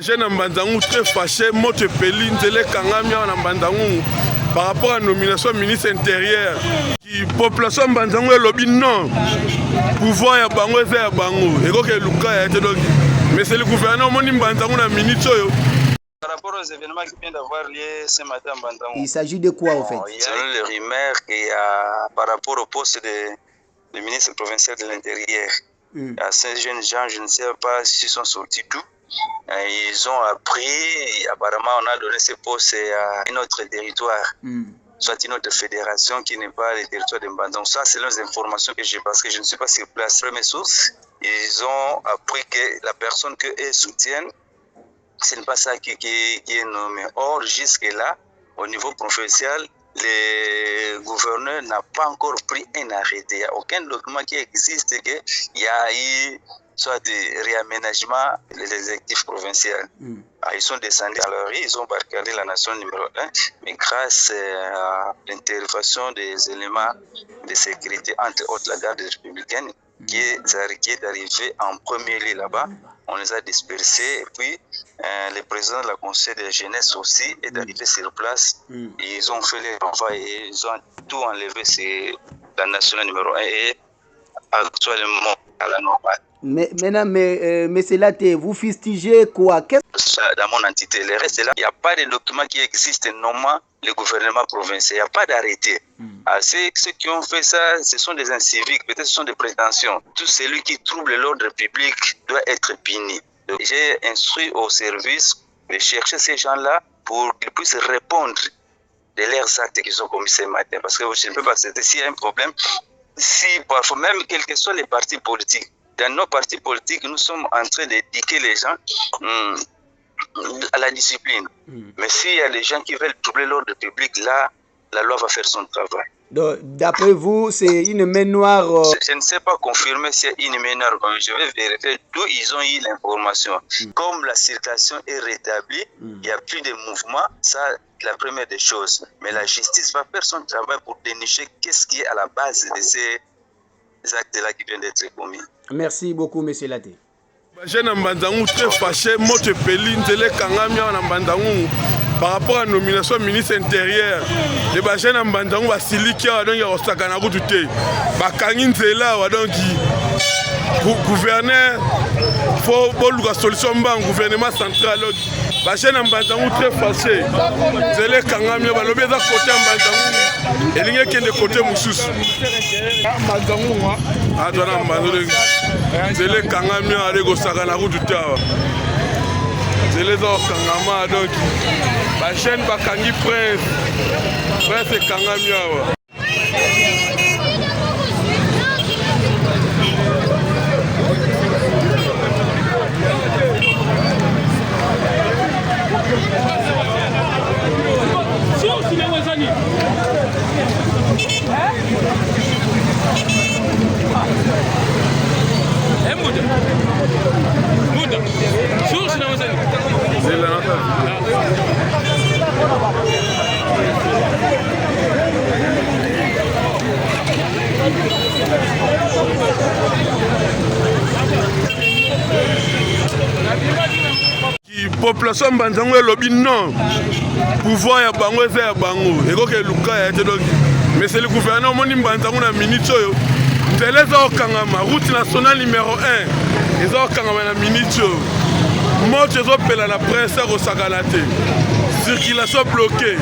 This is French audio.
J'ai un Mbanzangou très fâché, moto peli, nzele kangamia na Mbanzangou par rapport à la nomination ministre intérieur. Qui population Mbanzangou est lobby non. Pouvoir ya bango eza ya bango. Et que Luka a été donc. Mais c'est le gouvernement moni Mbanzangou na ministre yo. Par rapport aux événements qui viennent d'avoir lieu ce matin à Mbanzangou. Il s'agit de quoi en fait? Selon les rumeurs qu'il y a par rapport au poste de ministre provincial de l'Intérieur. À ces jeunes gens, je ne sais pas s'ils sont sortis d'où. Ils ont appris, apparemment on a donné ce poste à un autre territoire, soit une autre fédération qui n'est pas le territoire de Mbanzangou. Ça, c'est les informations que j'ai parce que je ne suis pas sur place. Mes sources, ils ont appris que la personne qu'eux soutiennent, ce n'est pas ça qui est nommé. Or, jusque-là, au niveau provincial, le gouverneur n'a pas encore pris un arrêté. Il n'y a aucun document qui existe qu'il y a eu soit des réaménagements des actifs provinciaux. Ils sont descendus à leur ils ont barricadé la nation numéro 1, mais grâce à l'intervention des éléments de sécurité, entre autres la garde républicaine, qui est arrivé en premier lieu là-bas, on les a dispersés. Et puis, le président de la conseil de la jeunesse aussi est arrivé sur place. Ils ont fait les travail et ils ont tout enlevé. C'est la nationale numéro 1 et actuellement à la normale. Mais maintenant, mais c'est là, vous fustigez quoi? Dans mon entité, le reste là, il n'y a pas de document qui existe nommant le gouvernement provincial. Il n'y a pas d'arrêté. Ceux qui ont fait ça, ce sont des inciviques, peut-être ce sont des prétentions. Tout celui qui trouble l'ordre public doit être puni. J'ai instruit au service de chercher ces gens-là pour qu'ils puissent répondre de leurs actes qu'ils ont commis ce matin. Parce que je ne peux pas accepter s'il y a un problème, si parfois même quels que soient les partis politiques, dans nos partis politiques, nous sommes en train d'éduquer les gens à la discipline. Mais s'il y a des gens qui veulent troubler l'ordre public, là, la loi va faire son travail. D'après vous, c'est une main noire. Je ne sais pas confirmer s'il y a une main noire. Je vais vérifier d'où ils ont eu l'information. Comme la circulation est rétablie, il n'y a plus de mouvement. Ça, c'est la première des choses. Mais la justice va faire son travail pour dénicher qu'est-ce qui est à la base de ces actes-là qui viennent d'être commis. Merci beaucoup, monsieur Laté. J'ai un Mbanzangou très fâché, moto peli, nzele kangamia na Mbanzangou par rapport à la nomination ministre intérieur. Les bajens na Mbanzangou basiliki wa donc ya osakana kututé. Bakangi nzela wa donc gouverneur faut boluka solution ba gouvernement central. Bajens na Mbanzangou très fâché. Nzele kangamia balobi za côté Mbanzangou. Elinge kende côté mususu. Mbanzangou wa adona Mbanzangou. Nzele kangamia alego sakana kututé. Nzele za kangama donc la chaîne Bakangi Prince et Kangamia. Population Mbanzangou est lobby non. Pouvoir ya bango eza ya bango. Et que Luka a été donc. Mais c'est le gouvernement moni Mbanzangou na ministre yo. Nzele za okangama route nationale numéro 1. Eza okangama na ministre yo. Moto ezo pela la presse au sakalate. Circulation bloquée.